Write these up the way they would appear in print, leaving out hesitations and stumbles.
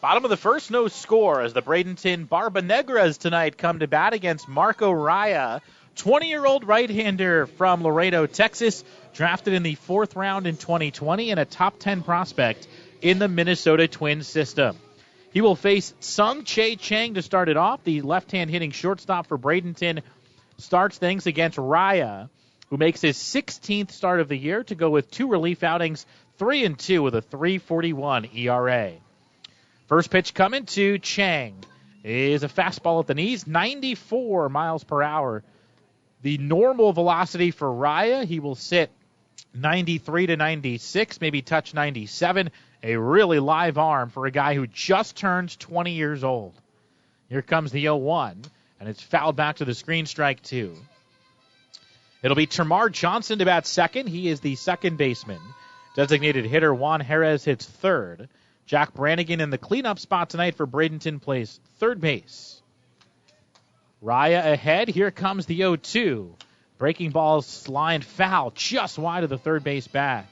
Bottom of the first, no score as the Bradenton Barbanegras tonight come to bat against Marco Raya, 20-year-old right-hander from Laredo, Texas, drafted in the 4th round in 2020 and a top 10 prospect in the Minnesota Twins system. He will face Sung Chae Chang to start it off. The left-hand hitting shortstop for Bradenton starts things against Raya, who makes his 16th start of the year to go with 2 relief outings, 3-2 with a 3.41 ERA. First pitch coming to Chang is a fastball at the knees, 94 miles per hour. The normal velocity for Raya, he will sit 93 to 96, maybe touch 97. A really live arm for a guy who just turns 20 years old. Here comes the 0-1, and it's fouled back to the screen, strike 2. It'll be Termar Johnson to bat second. He is the second baseman. Designated hitter Juan Jerez hits third. Jack Brannigan in the cleanup spot tonight for Bradenton plays third base. Raya ahead. Here comes the 0-2. Breaking ball's lined foul just wide of the third base bag.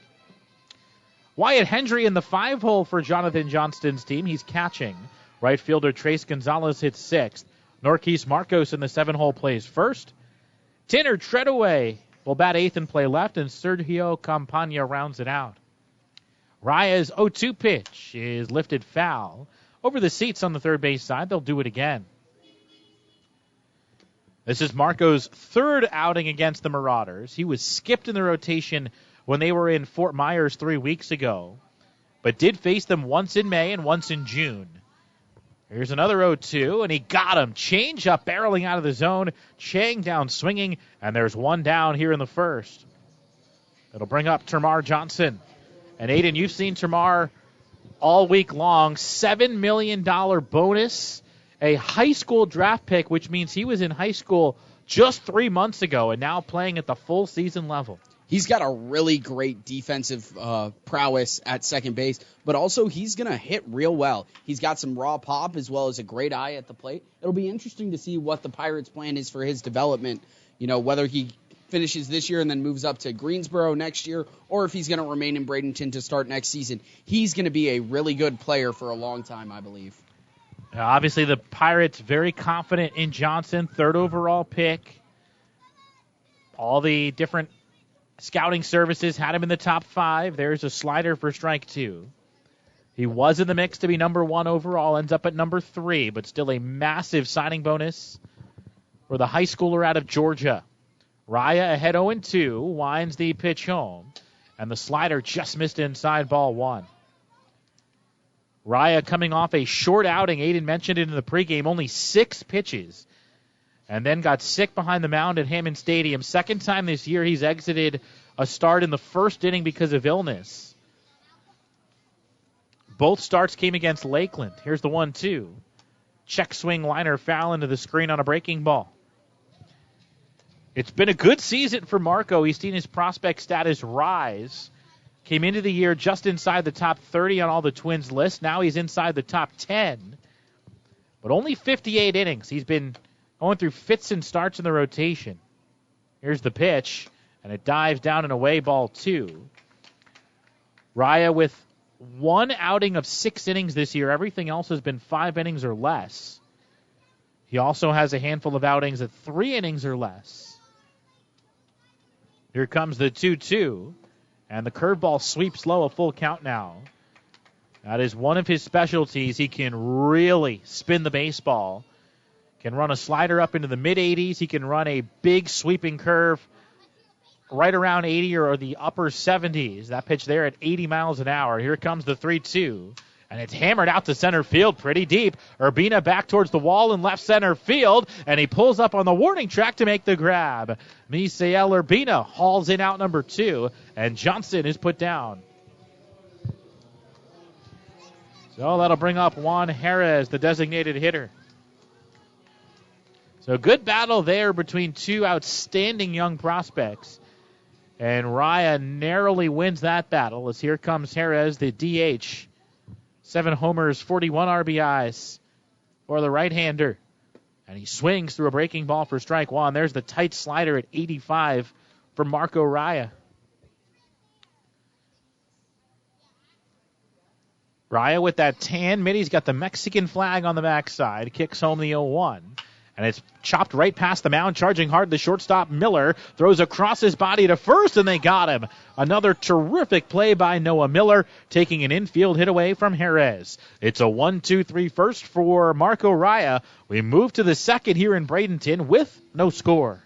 Wyatt Hendry in the 5-hole for Jonathan Johnston's team. He's catching. Right fielder Trace Gonzalez hits 6th. Norquise Marcos in the 7-hole plays first. Tanner Treadaway will bat 8th and play left, and Sergio Campagna rounds it out. Raya's 0-2 pitch is lifted foul. Over the seats on the third base side, they'll do it again. This is Marco's third outing against the Marauders. He was skipped in the rotation when they were in Fort Myers 3 weeks ago, but did face them once in May and once in June. Here's another 0-2, and he got him. Change up, barreling out of the zone. Chang down swinging, and there's one down here in the first. It'll bring up Termar Johnson. And Aiden, you've seen Termar all week long. $7 million bonus, a high school draft pick, which means he was in high school just 3 months ago and now playing at the full season level. He's got a really great defensive prowess at second base, but also he's going to hit real well. He's got some raw pop as well as a great eye at the plate. It'll be interesting to see what the Pirates' plan is for his development, whether he finishes this year and then moves up to Greensboro next year, or if he's going to remain in Bradenton to start next season. He's going to be a really good player for a long time, I believe. Obviously, the Pirates very confident in Johnson, 3rd overall pick. All the different scouting services had him in the top 5. There's a slider for strike 2. He was in the mix to be number 1 overall, ends up at number 3, but still a massive signing bonus for the high schooler out of Georgia. Raya ahead 0-2, winds the pitch home, and the slider just missed inside, ball 1. Raya coming off a short outing. Aiden mentioned it in the pregame, only 6 pitches, and then got sick behind the mound at Hammond Stadium. Second time this year he's exited a start in the first inning because of illness. Both starts came against Lakeland. Here's the 1-2. Check swing liner foul into the screen on a breaking ball. It's been a good season for Marco. He's seen his prospect status rise. Came into the year just inside the top 30 on all the Twins lists. Now he's inside the top 10. But only 58 innings. He's been going through fits and starts in the rotation. Here's the pitch, and it dives down and away, ball 2. Raya with 1 outing of 6 innings this year. Everything else has been 5 innings or less. He also has a handful of outings at 3 innings or less. Here comes the 2-2, and the curveball sweeps low, a full count now. That is one of his specialties. He can really spin the baseball. Can run a slider up into the mid-80s. He can run a big sweeping curve right around 80 or the upper 70s. That pitch there at 80 miles an hour. Here comes the 3-2. And it's hammered out to center field pretty deep. Urbina back towards the wall in left center field. And he pulls up on the warning track to make the grab. Misael Urbina hauls in out number 2. And Johnson is put down. So that'll bring up Juan Jerez, the designated hitter. So good battle there between 2 outstanding young prospects. And Raya narrowly wins that battle as here comes Jerez, the DH. 7 homers, 41 RBIs for the right-hander. And he swings through a breaking ball for strike 1. There's the tight slider at 85 for Marco Raya. Raya with that tan mid. He's got the Mexican flag on the backside. Kicks home the 0-1. And it's chopped right past the mound, charging hard. The shortstop, Miller, throws across his body to first, and they got him. Another terrific play by Noah Miller, taking an infield hit away from Jerez. It's a 1-2-3 first for Marco Raya. We move to the second here in Bradenton with no score.